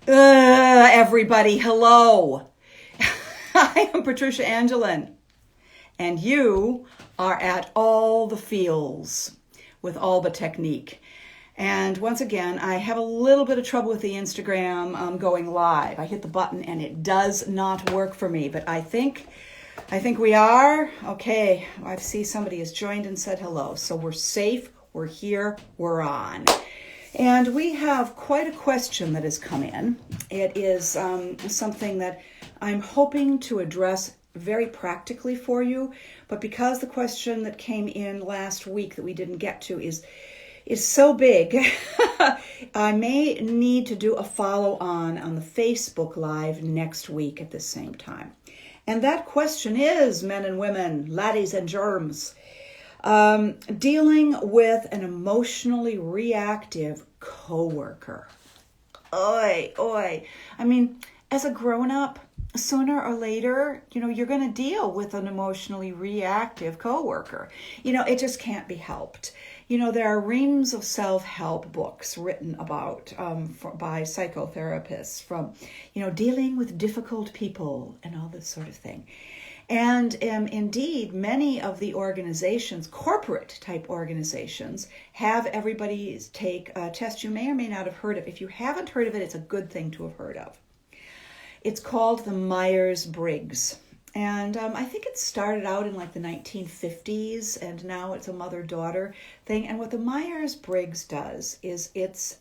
Everybody, hello. I am Patricia Angelin, and you are at All the Feels with Alba Technique. And once again, I have a little bit of trouble with the Instagram going live. I hit the button and it does not work for me, but I think we are. Okay, I see somebody has joined and said hello. So we're safe, we're here, we're on. And we have quite a question that has come in. It is something that I'm hoping to address very practically for you, but because the question that came in last week that we didn't get to is so big, I may need to do a follow-on the Facebook Live next week at the same time. And that question is, men and women, laddies and germs, dealing with an emotionally reactive coworker. Oi, oi. I mean, as a grown-up, sooner or later, you're going to deal with an emotionally reactive coworker. It just can't be helped. There are reams of self-help books written about by psychotherapists from, dealing with difficult people and all this sort of thing. And indeed, many of the organizations, corporate type organizations, have everybody take a test you may or may not have heard of. If you haven't heard of it, it's a good thing to have heard of. It's called the Myers-Briggs. And I think it started out in like the 1950s, and now it's a mother-daughter thing. And what the Myers-Briggs does is it's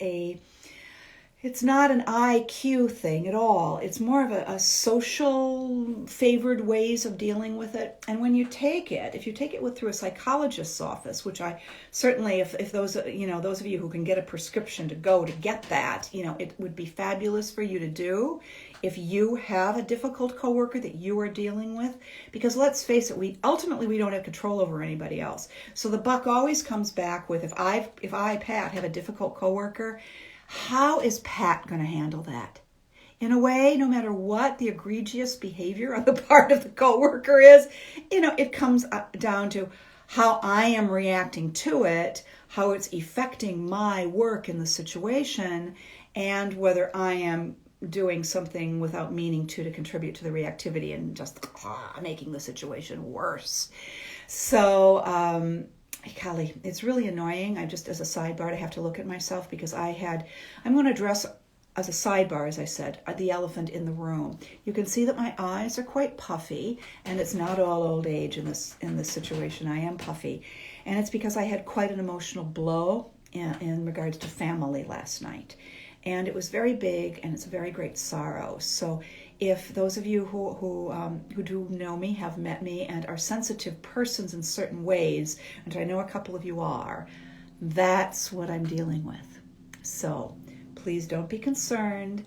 not an IQ thing at all. It's more of a social favored ways of dealing with it. And when you take it, if you take it through a psychologist's office, which I certainly, if those, those of you who can get a prescription to go to get that, it would be fabulous for you to do if you have a difficult coworker that you are dealing with. Because let's face it, we don't have control over anybody else. So the buck always comes back with, if I, Pat, have a difficult coworker, how is Pat going to handle that? In a way, no matter what the egregious behavior on the part of the coworker is, it comes down to how I am reacting to it, how it's affecting my work in the situation, and whether I am doing something without meaning to contribute to the reactivity and just making the situation worse. So, Callie, it's really annoying. I just, as a sidebar, I have to look at myself because I'm going to address, as a sidebar, as I said, the elephant in the room. You can see that my eyes are quite puffy, and it's not all old age in this situation. I am puffy, and it's because I had quite an emotional blow in regards to family last night. And it was very big, and it's a very great sorrow. So if those of you who do know me, have met me, and are sensitive persons in certain ways, and I know a couple of you are, that's what I'm dealing with. So please don't be concerned.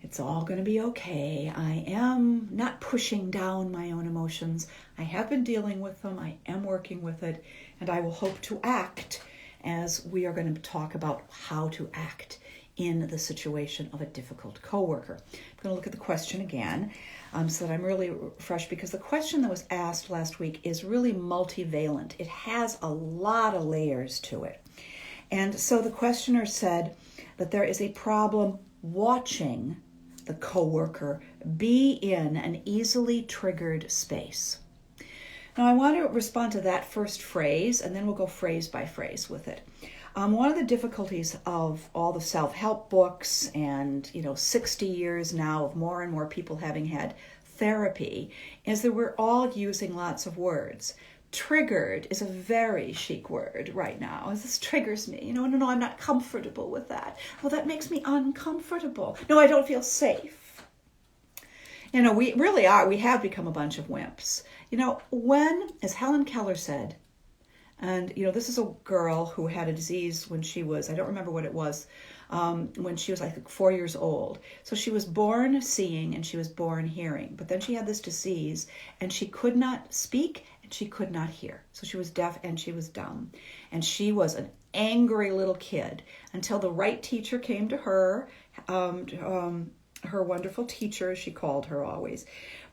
It's all going to be okay. I am not pushing down my own emotions. I have been dealing with them. I am working with it, and I will hope to act as we are going to talk about how to act in the situation of a difficult coworker. I'm going to look at the question again so that I'm really fresh, because the question that was asked last week is really multivalent. It has a lot of layers to it. And so the questioner said that there is a problem watching the coworker be in an easily triggered space. Now I want to respond to that first phrase, and then we'll go phrase by phrase with it. One of the difficulties of all the self-help books and, 60 years now of more and more people having had therapy is that we're all using lots of words. Triggered is a very chic word right now. This triggers me. No, I'm not comfortable with that. Well, that makes me uncomfortable. No, I don't feel safe. We really are. We have become a bunch of wimps. When, as Helen Keller said, and, this is a girl who had a disease when she was, I don't remember what it was, when she was like 4 years old. So she was born seeing and she was born hearing. But then she had this disease and she could not speak and she could not hear. So she was deaf and she was dumb. And she was an angry little kid until the right teacher came to her her wonderful teacher, as she called her always.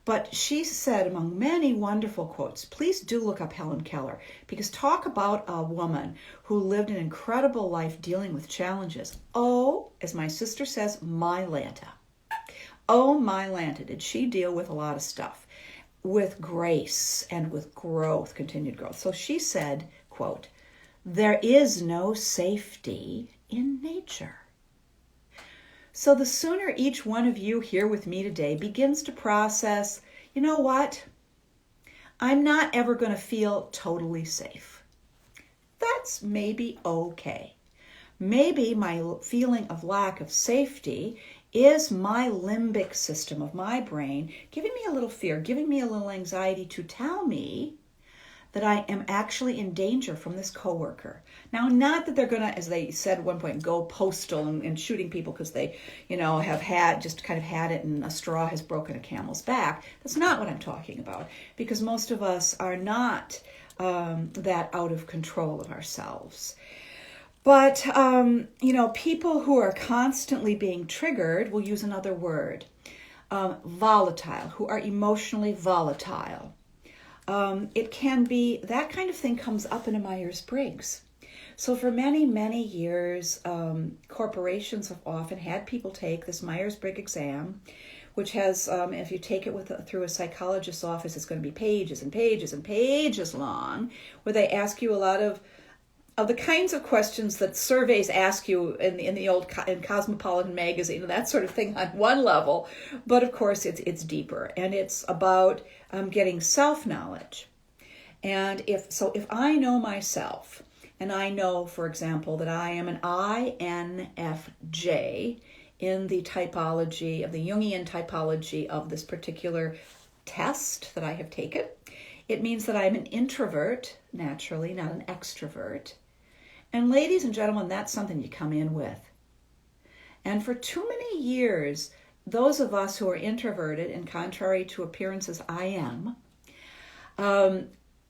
But she said, among many wonderful quotes, please do look up Helen Keller, because talk about a woman who lived an incredible life dealing with challenges. Oh, as my sister says, my Lanta. Oh, my Lanta, did she deal with a lot of stuff with grace and with growth, continued growth. So she said, quote, there is no safety in nature. So the sooner each one of you here with me today begins to process, you know what? I'm not ever going to feel totally safe. That's maybe okay. Maybe my feeling of lack of safety is my limbic system of my brain giving me a little fear, giving me a little anxiety to tell me that I am actually in danger from this coworker. Now, not that they're going to, as they said at one point, go postal and shooting people because they, have had it and a straw has broken a camel's back. That's not what I'm talking about, because most of us are not that out of control of ourselves. But, people who are constantly being triggered, we'll use another word, volatile, who are emotionally volatile. It can be, that kind of thing comes up in a Myers-Briggs. So for many, many years, corporations have often had people take this Myers-Briggs exam, which has, if you take it through a psychologist's office, it's going to be pages and pages and pages long, where they ask you a lot of the kinds of questions that surveys ask you in the old in Cosmopolitan magazine and that sort of thing on one level, but of course it's deeper, and it's about getting self-knowledge. And if I know myself, and I know, for example, that I am an INFJ in the typology of the Jungian typology of this particular test that I have taken, it means that I'm an introvert, naturally, not an extrovert. And ladies and gentlemen, that's something you come in with. And for too many years, those of us who are introverted, and contrary to appearances I am,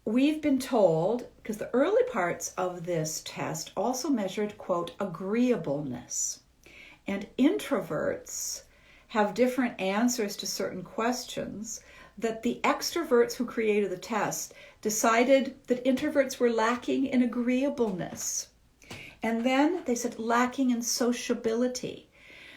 we've been told, because the early parts of this test also measured, quote, agreeableness. And introverts have different answers to certain questions that the extroverts who created the test decided that introverts were lacking in agreeableness. And then they said lacking in sociability.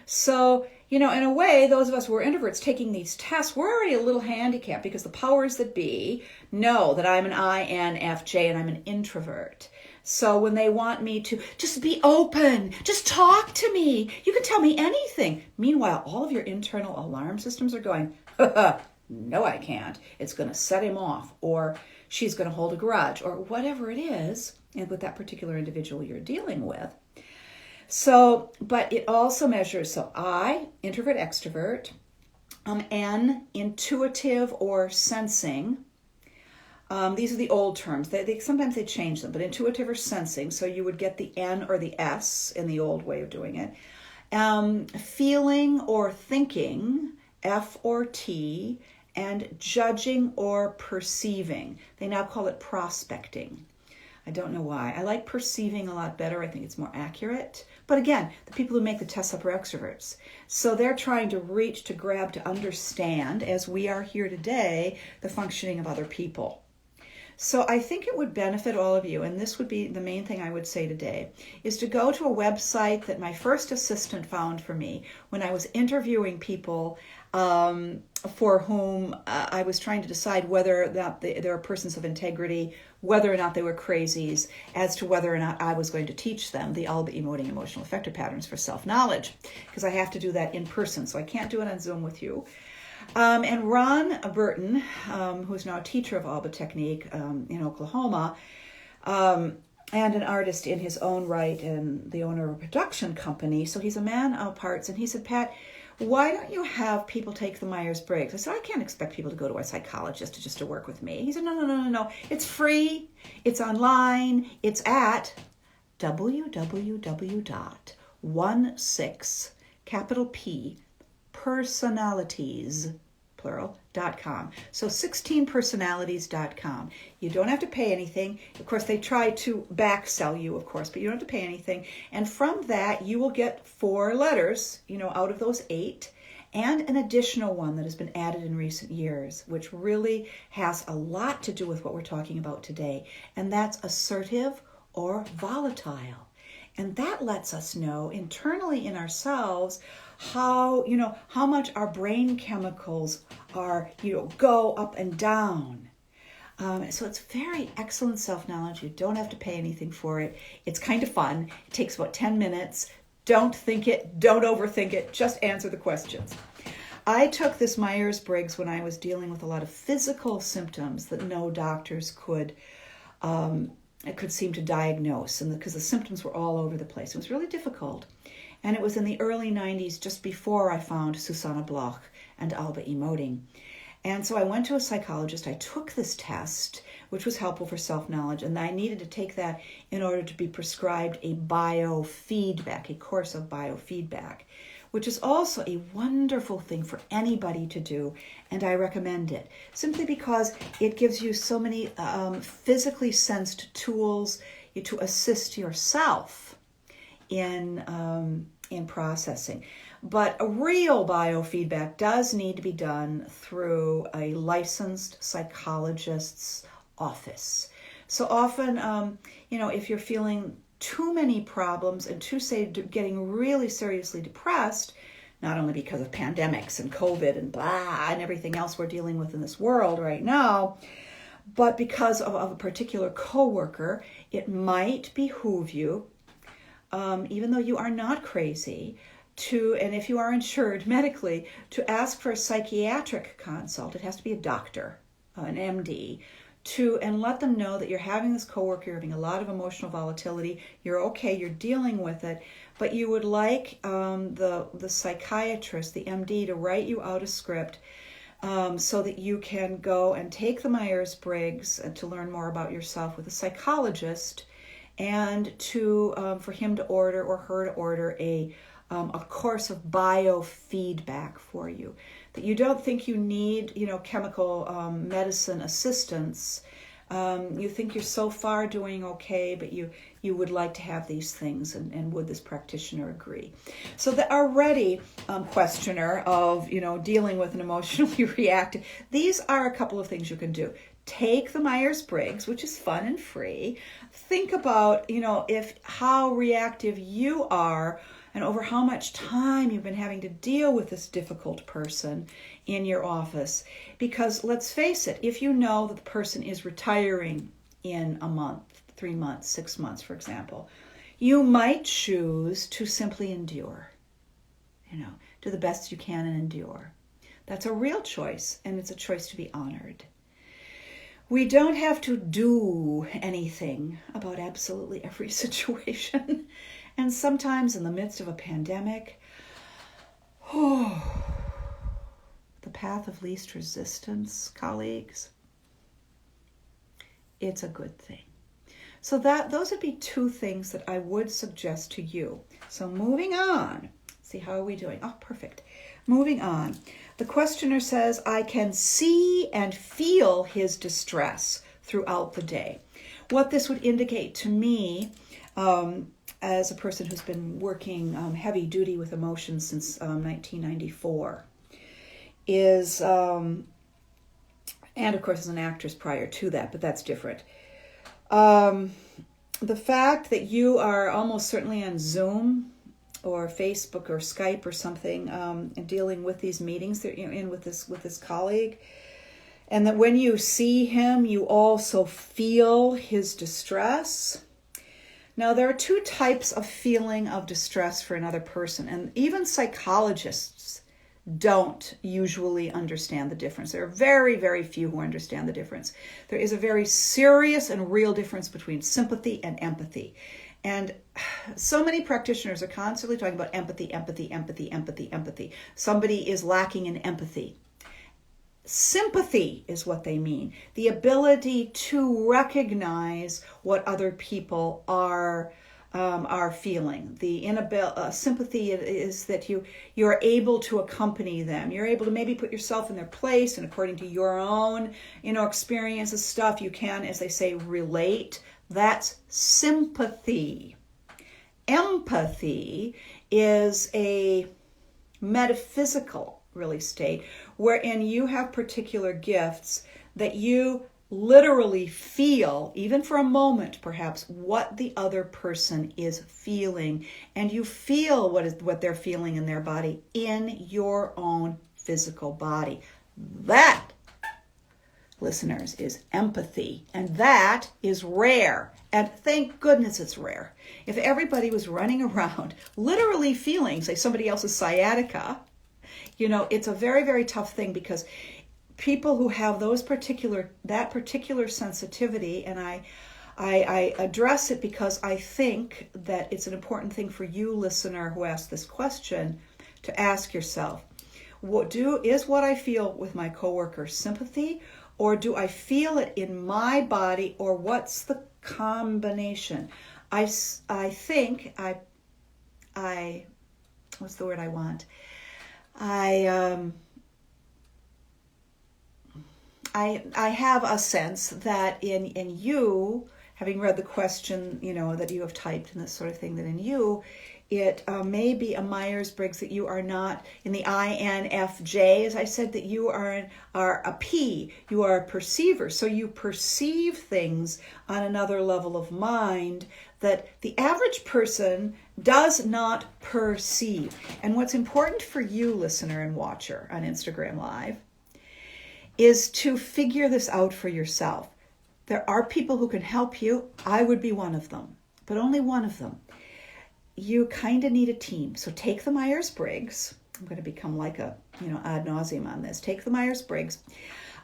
So, in a way, those of us who are introverts taking these tests, we're already a little handicapped because the powers that be know that I'm an INFJ and I'm an introvert. So when they want me to just be open, just talk to me, you can tell me anything. Meanwhile, all of your internal alarm systems are going, no, I can't. It's going to set him off, or she's going to hold a grudge, or whatever it is, and with that particular individual you're dealing with. So, but it also measures, so I, introvert, extrovert, N, intuitive or sensing. These are the old terms. They sometimes they change them, but intuitive or sensing, so you would get the N or the S in the old way of doing it. Feeling or thinking, F or T, and judging or perceiving. They now call it prospecting. I don't know why. I like perceiving a lot better. I think it's more accurate. But again, the people who make the tests up are extroverts. So they're trying to reach, to grab, to understand, as we are here today, the functioning of other people. So I think it would benefit all of you, and this would be the main thing I would say today, is to go to a website that my first assistant found for me when I was interviewing people for whom I was trying to decide whether or not they were persons of integrity, whether or not they were crazies, as to whether or not I was going to teach them the Alba emoting emotional effector patterns for self-knowledge, because I have to do that in person, so I can't do it on Zoom with you. And Ron Burton, who's now a teacher of Alba Technique in Oklahoma, and an artist in his own right and the owner of a production company, so he's a man of parts, and he said, Pat, why don't you have people take the Myers-Briggs? I said, I can't expect people to go to a psychologist just to work with me. He said, no. It's free. It's online. It's at www.16, capital P, personalities, plural.com. So 16personalities.com. You don't have to pay anything. Of course, they try to back sell you, of course, but you don't have to pay anything. And from that, you will get 4 letters, out of those 8. and an additional one that has been added in recent years, which really has a lot to do with what we're talking about today, and that's assertive or volatile. And that lets us know internally in ourselves how much our brain chemicals are, go up and down. So it's very excellent self-knowledge. You don't have to pay anything for it. It's kind of fun. It takes about 10 minutes. Don't think it. Don't overthink it. Just answer the questions. I took this Myers-Briggs when I was dealing with a lot of physical symptoms that no doctors could seem to diagnose, and because the symptoms were all over the place. It was really difficult. And it was in the early 90s, just before I found Susanna Bloch and Alba emoting. And so I went to a psychologist. I took this test, which was helpful for self-knowledge, and I needed to take that in order to be prescribed a biofeedback, a course of biofeedback, which is also a wonderful thing for anybody to do, and I recommend it, simply because it gives you so many physically sensed tools to assist yourself in processing. But a real biofeedback does need to be done through a licensed psychologist's office. So often, if you're feeling too many problems and getting really seriously depressed, not only because of pandemics and COVID and blah and everything else we're dealing with in this world right now, but because of a particular coworker, it might behoove you, even though you are not crazy, and if you are insured medically, to ask for a psychiatric consult. It has to be a doctor, an MD, and let them know that you're having this coworker, you're having a lot of emotional volatility, you're okay, you're dealing with it, but you would like the psychiatrist, the MD, to write you out a script so that you can go and take the Myers-Briggs to learn more about yourself with a psychologist, and for him to order or her to order a course of biofeedback for you. That you don't think you need, chemical medicine assistance. You think you're so far doing okay, but you would like to have these things, and would this practitioner agree? So the already questioner of, dealing with an emotionally reactive, these are a couple of things you can do. Take the Myers-Briggs, which is fun and free. Think about, how reactive you are and over how much time you've been having to deal with this difficult person in your office. Because let's face it, if you know that the person is retiring in a month, 3 months, 6 months, for example, you might choose to simply endure. Do the best you can and endure. That's a real choice, and it's a choice to be honored. We don't have to do anything about absolutely every situation. And sometimes in the midst of a pandemic, the path of least resistance, colleagues, it's a good thing. So those would be 2 things that I would suggest to you. So moving on. See, how are we doing? Oh, perfect. Moving on. The questioner says, I can see and feel his distress throughout the day. What this would indicate to me, as a person who's been working heavy duty with emotions since 1994, is, and of course as an actress prior to that, but that's different. The fact that you are almost certainly on Zoom or Facebook or Skype or something, and dealing with these meetings that you're in with this colleague, and that when you see him, you also feel his distress. Now, there are 2 types of feeling of distress for another person, and even psychologists don't usually understand the difference. There are very, very few who understand the difference. There is a very serious and real difference between sympathy and empathy. And so many practitioners are constantly talking about empathy, empathy, empathy, empathy, empathy. Somebody is lacking in empathy. Sympathy is what they mean. The ability to recognize what other people are feeling. The sympathy is that you're able to accompany them. You're able to maybe put yourself in their place, and according to your own experiences, stuff, you can, as they say, relate. That's sympathy. Empathy is a metaphysical really state, wherein you have particular gifts that you literally feel, even for a moment perhaps, what the other person is feeling, and you feel what they're feeling in their body in your own physical body. That, listeners, is empathy, and that is rare. And thank goodness it's rare. If everybody was running around literally feeling, say, somebody else's sciatica, it's a very, very tough thing, because people who have that particular sensitivity, and I address it because I think that it's an important thing for you, listener, who asked this question, to ask yourself, is what I feel with my coworker sympathy, or do I feel it in my body, or what's the combination? I think what's the word I want? I have a sense that in you, having read the question, that you have typed and this sort of thing, that in you, it may be a Myers-Briggs, that you are not in the INFJ, as I said, that you are a P. You are a perceiver. So you perceive things on another level of mind that the average person does not perceive. And what's important for you, listener and watcher on Instagram Live, is to figure this out for yourself. There are people who can help you. I would be one of them, but only one of them. You kind of need a team. So take the Myers-Briggs. I'm going to become like ad nauseum on this. Take the Myers-Briggs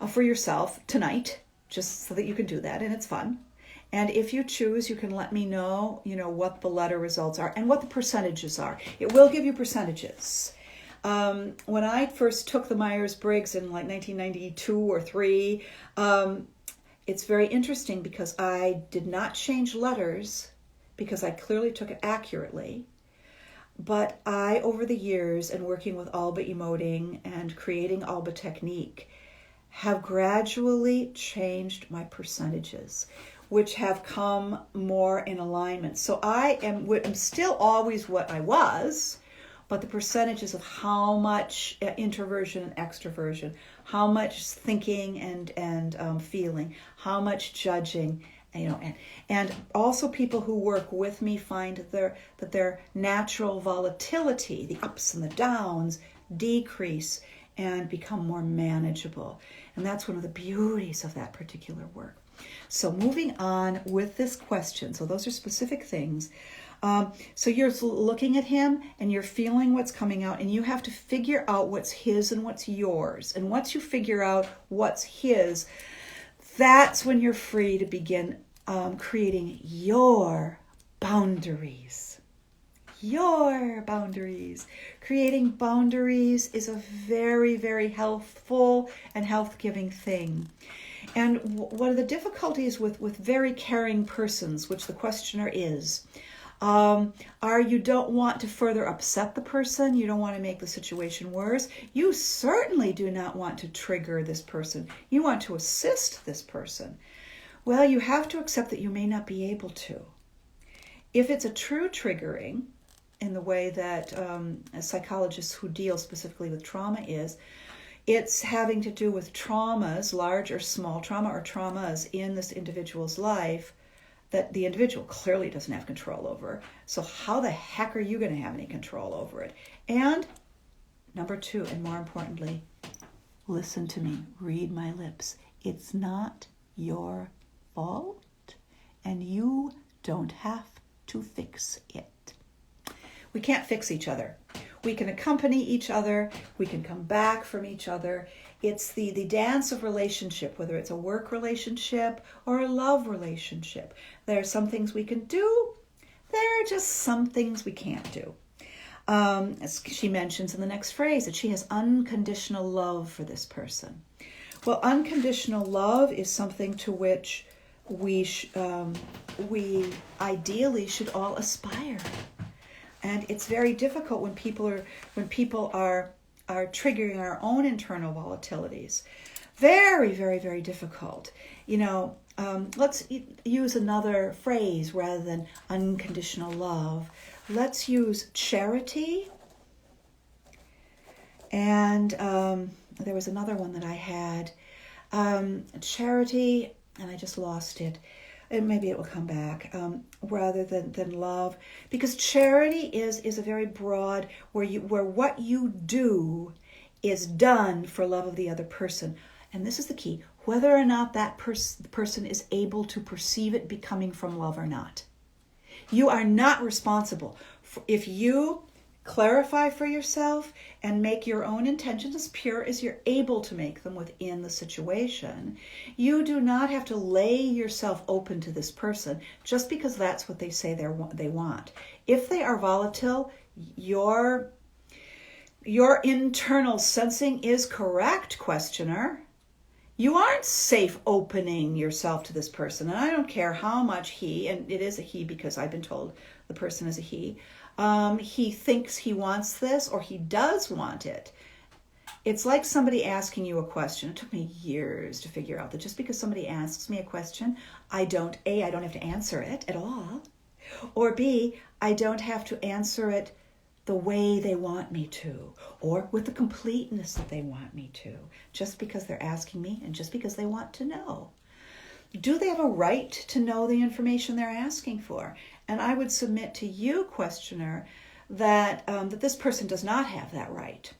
for yourself tonight, just so that you can do that, and it's fun. And if you choose, you can let me know, what the letter results are and what the percentages are. It will give you percentages. When I first took the Myers-Briggs in like 1992 or 3, it's very interesting because I did not change letters, because I clearly took it accurately. But I, over the years, and working with Alba emoting and creating Alba technique, have gradually changed my percentages, which have come more in alignment. So I'm still always what I was, but the percentages of how much introversion and extroversion, how much thinking and feeling, how much judging, and also people who work with me find that their natural volatility, the ups and the downs, decrease and become more manageable. And that's one of the beauties of that particular work. So moving on with this question. So those are specific things. So you're looking at him and you're feeling what's coming out, and you have to figure out what's his and what's yours. And once you figure out what's his, that's when you're free to begin creating your boundaries. Your boundaries. Creating boundaries is a very, very healthful and health-giving thing. And one of the difficulties with very caring persons, which the questioner is, you don't want to further upset the person. You don't want to make the situation worse. You certainly do not want to trigger this person. You want to assist this person. Well, you have to accept that you may not be able to. If it's a true triggering, in the way that psychologists who deal specifically with trauma it's having to do with traumas, large or small trauma, or traumas in this individual's life that the individual clearly doesn't have control over. So how the heck are you going to have any control over it? And number 2, and more importantly, listen to me, read my lips. It's not your fault, and you don't have to fix it. We can't fix each other. We can accompany each other. We can come back from each other. It's the dance of relationship, whether it's a work relationship or a love relationship. There are some things we can do. There are just some things we can't do. As she mentions in the next phrase, that she has unconditional love for this person. Well, unconditional love is something to which we ideally should all aspire. And it's very difficult when people are triggering our own internal volatilities. Very, very, very difficult. Let's use another phrase rather than unconditional love. Let's use charity And there was another one that I had. Charity, and I just lost it. And maybe it will come back, rather than love. Because charity is a very broad, where what you do is done for love of the other person. And this is the key, whether or not that person is able to perceive it coming from love or not. You are not responsible. If you clarify for yourself and make your own intentions as pure as you're able to make them within the situation, you do not have to lay yourself open to this person just because that's what they say they want. If they are volatile, your internal sensing is correct, questioner. You aren't safe opening yourself to this person. And I don't care how much he, and it is a he because I've been told the person is a he thinks he wants this, or he does want it. It's like somebody asking you a question. It took me years to figure out that just because somebody asks me a question, I don't have to answer it at all. Or B, I don't have to answer it the way they want me to, or with the completeness that they want me to, just because they're asking me and just because they want to know. Do they have a right to know the information they're asking for? And I would submit to you, questioner, that this person does not have that right.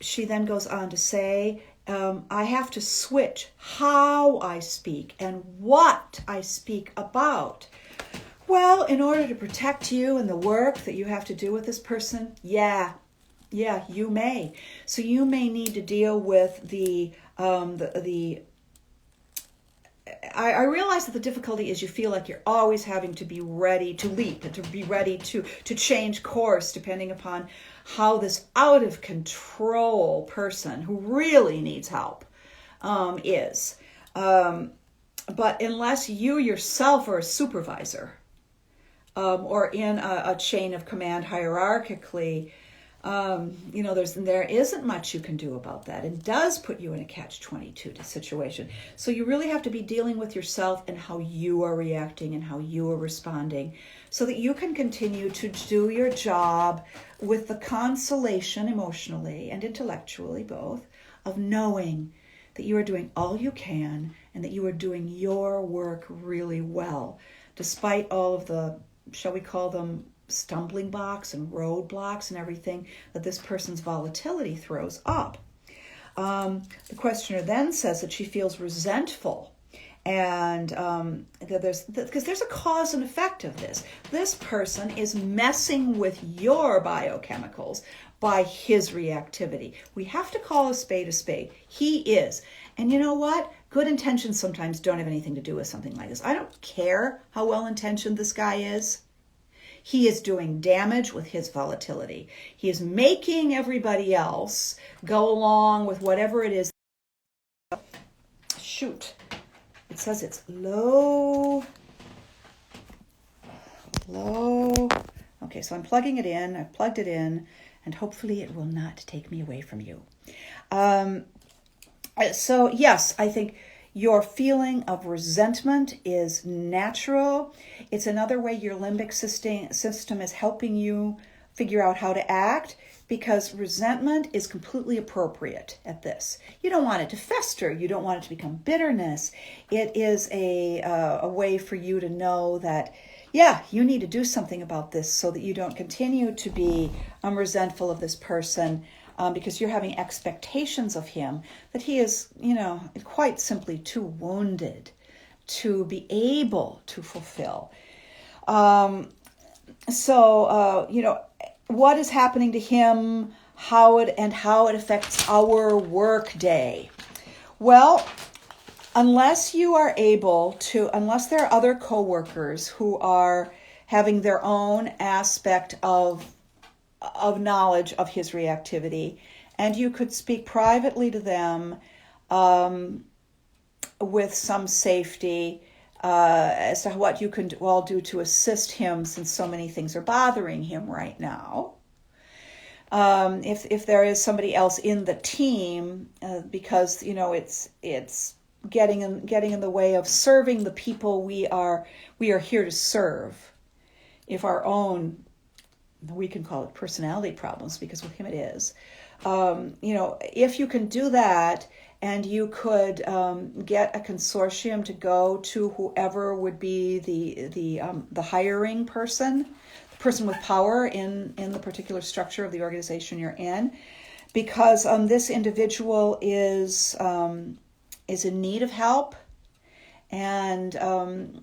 She then goes on to say, I have to switch how I speak and what I speak about. Well, in order to protect you and the work that you have to do with this person, yeah, you may. So you may need to deal with I realize that the difficulty is you feel like you're always having to be ready to leap and to be ready to change course depending upon how this out of control person who really needs help is. But unless you yourself are a supervisor or in a chain of command hierarchically, there isn't much you can do about that. It does put you in a catch-22 situation. So you really have to be dealing with yourself and how you are reacting and how you are responding so that you can continue to do your job with the consolation emotionally and intellectually both of knowing that you are doing all you can and that you are doing your work really well, despite all of the, shall we call them, stumbling blocks and roadblocks and everything that this person's volatility throws up. The questioner then says that she feels resentful, and because there's a cause and effect of this. This person is messing with your biochemicals by his reactivity. We have to call a spade a spade. He is. And you know what? Good intentions sometimes don't have anything to do with something like this. I don't care how well-intentioned this guy is. He is doing damage with his volatility. He is making everybody else go along with whatever it is. Shoot. It says it's low. Okay, so I'm plugging it in. I've plugged it in, and hopefully it will not take me away from you. So yes, I think your feeling of resentment is natural. It's another way your limbic system is helping you figure out how to act, because resentment is completely appropriate at this. You don't want it to fester. You don't want it to become bitterness. It is a way for you to know that, yeah, you need to do something about this so that you don't continue to be resentful of this person. Because you're having expectations of him that he is, quite simply too wounded to be able to fulfill. What is happening to him, how it affects our work day. Well, unless there are other coworkers who are having their own aspect of knowledge of his reactivity, and you could speak privately to them with some safety as to what you can all do to assist him, since so many things are bothering him right now. If there is somebody else in the team, because it's getting in the way of serving the people we are here to serve. If our own we can call it personality problems because with him it is. If you can do that, and you could get a consortium to go to whoever would be the hiring person, the person with power in the particular structure of the organization you're in, because this individual is in need of help, and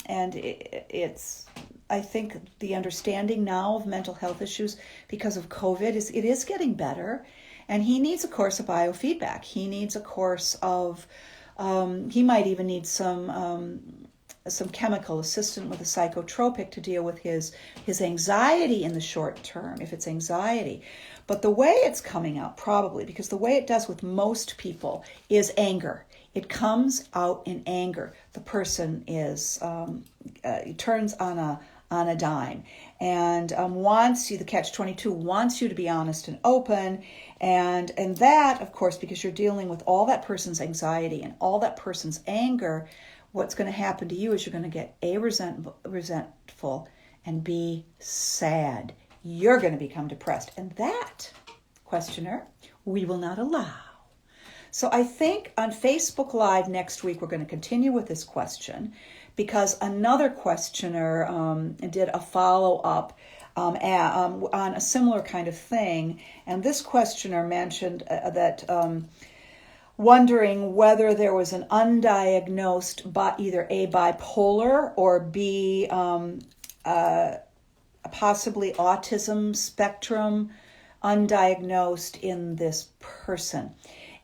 it's, I think, the understanding now of mental health issues because of COVID is getting better. And he needs a course of biofeedback. He needs a course of, he might even need some chemical assistant with a psychotropic to deal with his anxiety in the short term, if it's anxiety. But the way it's coming out, probably, because the way it does with most people is anger. It comes out in anger. The person is turns on a dime and wants you, the catch-22 wants you to be honest and open, and that, of course, because you're dealing with all that person's anxiety and all that person's anger, what's going to happen to you is you're going to get resentful and be sad. You're going to become depressed, and that, questioner, we will not allow. So I think on Facebook Live next week, we're going to continue with this question, because another questioner did a follow-up on a similar kind of thing. And this questioner mentioned that wondering whether there was an undiagnosed, either A, bipolar, or B, possibly autism spectrum undiagnosed in this person.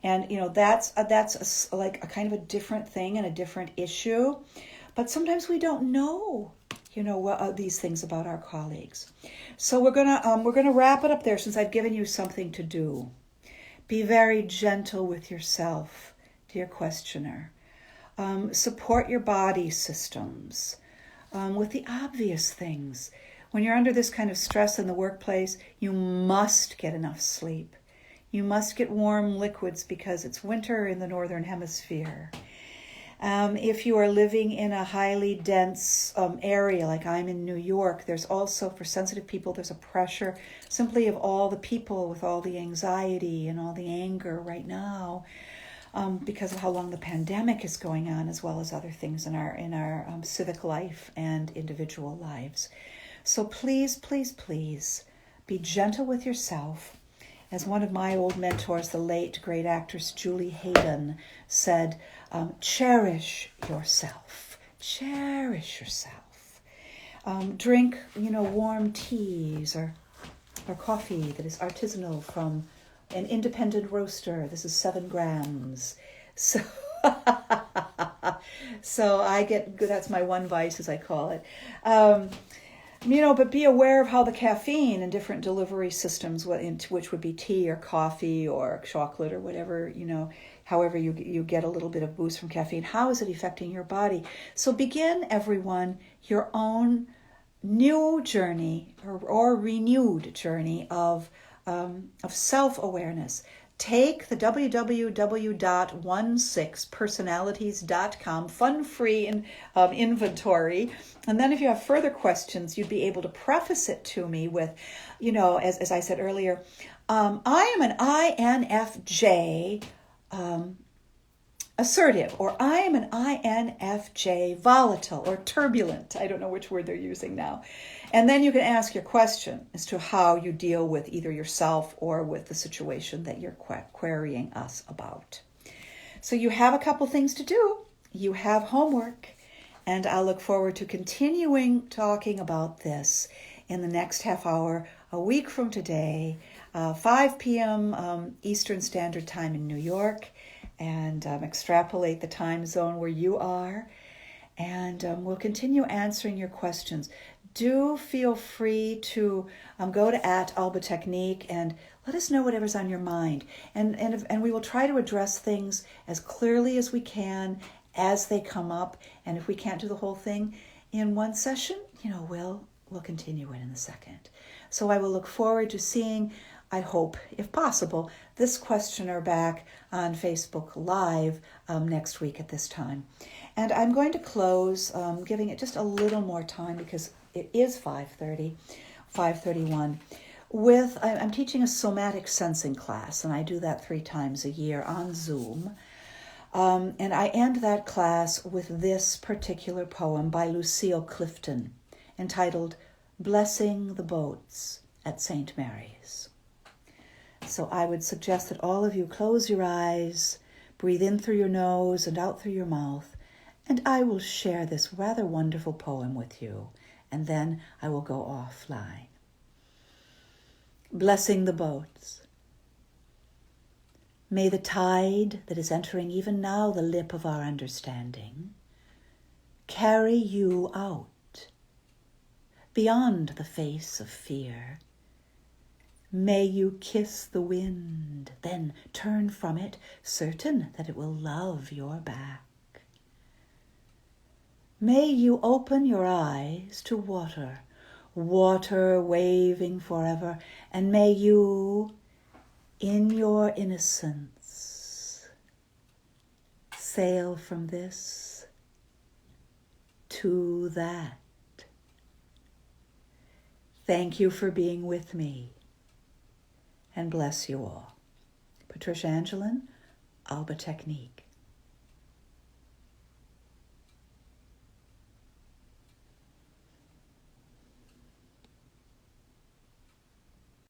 And, that's like a kind of a different thing and a different issue. But sometimes we don't know, these things about our colleagues. So we're gonna wrap it up there, since I've given you something to do. Be very gentle with yourself, dear questioner. Support your body systems with the obvious things. When you're under this kind of stress in the workplace, you must get enough sleep. You must get warm liquids because it's winter in the Northern Hemisphere. If you are living in a highly dense area, like I'm in New York, there's also, for sensitive people, there's a pressure simply of all the people with all the anxiety and all the anger right now, because of how long the pandemic is going on, as well as other things in our civic life and individual lives. So please, please, please be gentle with yourself. As one of my old mentors, the late great actress Julie Hayden, said, cherish yourself. Cherish yourself. Drink, warm teas or coffee that is artisanal from an independent roaster. This is 7 grams. So, that's my one vice, as I call it. But be aware of how the caffeine in different delivery systems, which would be tea or coffee or chocolate or whatever, however you get a little bit of boost from caffeine, how is it affecting your body? So begin, everyone, your own new journey or renewed journey of self-awareness. Take the www.16personalities.com fun-free inventory. And then if you have further questions, you'd be able to preface it to me with, as I said earlier, I am an INFJ assertive, or I am an INFJ volatile or turbulent. I don't know which word they're using now. And then you can ask your question as to how you deal with either yourself or with the situation that you're querying us about. So you have a couple things to do. You have homework, and I'll look forward to continuing talking about this in the next half hour, a week from today, 5 p.m. Eastern Standard Time in New York, and extrapolate the time zone where you are, and we'll continue answering your questions. Do feel free to go to @Alba Technique and let us know whatever's on your mind. And we will try to address things as clearly as we can as they come up. And if we can't do the whole thing in one session, we'll continue it in the second. So I will look forward to seeing, I hope, if possible, this questioner back on Facebook Live next week at this time. And I'm going to close, giving it just a little more time because it is 5:31, I'm teaching a somatic sensing class, and I do that 3 times a year on Zoom. And I end that class with this particular poem by Lucille Clifton, entitled Blessing the Boats at St. Mary's. So I would suggest that all of you close your eyes, breathe in through your nose and out through your mouth, and I will share this rather wonderful poem with you, and then I will go offline. Blessing the boats. May the tide that is entering even now the lip of our understanding carry you out beyond the face of fear. May you kiss the wind, then turn from it, certain that it will love your back. May you open your eyes to water, water waving forever, and may you, in your innocence, sail from this to that. Thank you for being with me, and bless you all. Patricia Angelin, Alba Technique.